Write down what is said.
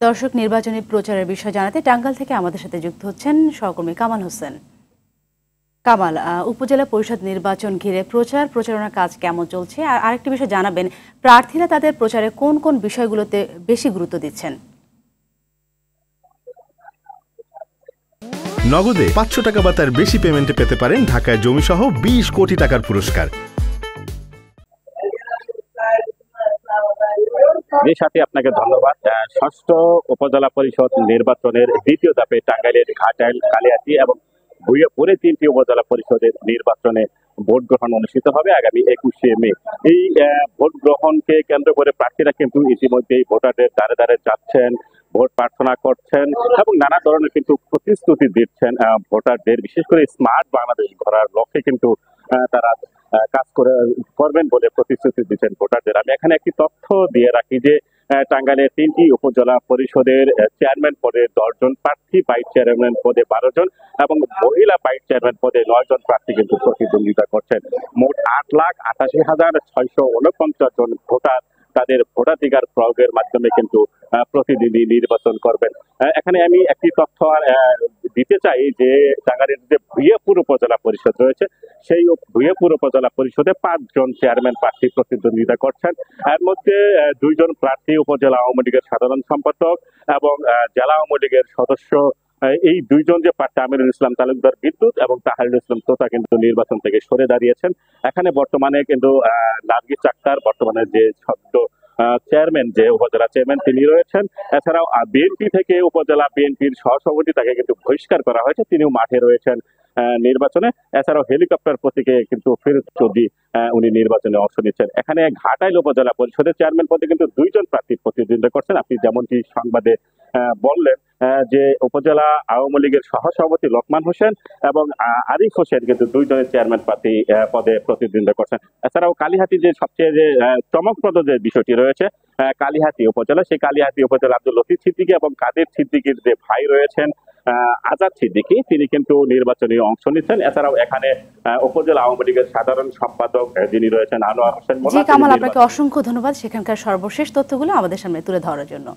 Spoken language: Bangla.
দর্শক, নির্বাচনী প্রচারের বিষয় জানাতে টাঙ্গাইল থেকে আমাদের সাথে যুক্ত হচ্ছেন সহকর্মী কামাল হোসেন। কামাল, উপজেলা পরিষদ নির্বাচন ঘিরে প্রচারণার কাজ কেমন চলছে, আর আরেকটি বিষয় জানাবেন, প্রার্থীরা তাদের প্রচারে কোন কোন বিষয়গুলোতে বেশি গুরুত্ব দিচ্ছেন? নগদে 500 টাকা বা তার বেশি পেমেন্টে পেতে পারেন ঢাকায় জমিসহ 20 কোটি টাকার পুরস্কার। সাথে আপনাকে ধন্যবাদ। ষষ্ঠ উপজেলা পরিষদ নির্বাচনের দ্বিতীয় ধাপে টাঙ্গাইলের ঘাটাইল, কালিয়াচী এবং ভূঁইয়াপুরে 3টি উপজেলা পরিষদের নির্বাচনে ভোট গ্রহণ অনুষ্ঠিত হবে আগামী 21শে মে। এই ভোট গ্রহণকে কেন্দ্র করে প্রার্থীরা কিন্তু ইতিমধ্যেই ভোটারদের দ্বারে দ্বারে যাচ্ছেন, ভোট প্রার্থনা করছেন এবং নানা ধরনের কিন্তু প্রতিশ্রুতি দিচ্ছেন ভোটারদের। বিশেষ করে স্মার্ট বাংলাদেশ গড়ার লক্ষ্যে কিন্তু তারা কাজ করবেন বলে প্রতিশ্রুতি দিচ্ছেন ভোটারদের। আমি এখানে একটি তথ্য দিয়ে রাখি যে টাঙ্গাইলের 3টি উপজেলা পরিষদের চেয়ারম্যান পদে 10 জন প্রার্থী, ভাইস চেয়ারম্যান পদে 12 জন এবং মহিলা ভাইস চেয়ারম্যান পদে 9 জন প্রার্থী কিন্তু প্রতিদ্বন্দ্বিতা করছেন। মোট 8,88,649 জন ভোটার তাদের ভোটাধিকার প্রয়োগের মাধ্যমে কিন্তু প্রতিনিধি নির্বাচন করবেন। এখানে আমি একটি তথ্য দিতে চাই যে টাঙ্গাইলের যে ভূঁইয়াপুর উপজেলা পরিষদ রয়েছে, সেই ভূঁইয়াপুর উপজেলা পরিষদে 5 জন চেয়ারম্যান প্রার্থী প্রতিদ্বন্দ্বিতা করছেন। এর মধ্যে 2 জন প্রার্থী উপজেলা আওয়ামী লীগের সাধারণ সম্পাদক এবং জেলা আওয়ামী লীগের সদস্য। এই 2 জন যে প্রার্থী আমিরুল ইসলাম তালুকদার বিদ্যুৎ এবং তাহারুল ইসলাম তোতা কিন্তু নির্বাচন থেকে সরে দাঁড়িয়েছেন। এখানে বর্তমানে কিন্তু নার্গিস আক্তার বর্তমানে যে সদ্য চেয়ারম্যান, যে উপজেলা চেয়ারম্যান, তিনি রয়েছেন। এছাড়াও বিএনপি থেকে উপজেলা বিএনপির সহসভাপতি, তাকে কিন্তু বহিষ্কার করা হয়েছে, তিনিও মাঠে রয়েছেন নির্বাচনে। এছাড়াও হেলিকপ্টার প্রতীকে কিন্তু ফিরোজ চৌধুরী উনি নির্বাচনে অংশ নিচ্ছেন। এখানে ঘাটাইল উপজেলা পরিষদের চেয়ারম্যান পদে কিন্তু 2 জন প্রার্থী প্রতিদ্বন্দ্বিতা করছেন। আপনি যেমনটি সংবাদে বললেন যে উপজেলা আওয়ামী লীগের সহসভাপতি লোকমান হোসেন এবং আরিফ হোসেন কিন্তু 2 জনের চেয়ারম্যান প্রার্থী পদে প্রতিদ্বন্দ্বিতা করছেন। এছাড়াও কালিহাতী যে সবচেয়ে যে চমকপ্রদ যে বিষয়টি রয়েছে, কালিহাতী উপজেলা, সেই কালিহাতী উপজেলা আব্দুল লতিফ সিদ্দিকী এবং কাদের সিদ্দিকীর যে ভাই রয়েছেন আজাদ সিদ্দিকী, তিনি কিন্তু নির্বাচনে অংশ নিচ্ছেন। এছাড়াও এখানে উপজেলা আওয়ামী লীগের সাধারণ সম্পাদক যিনি রয়েছেন আনোয়ার হোসেন। জি কামাল, আপনাকে অসংখ্য ধন্যবাদ সেখানকার সর্বশেষ তথ্যগুলো আমাদের সামনে তুলে ধরার জন্য।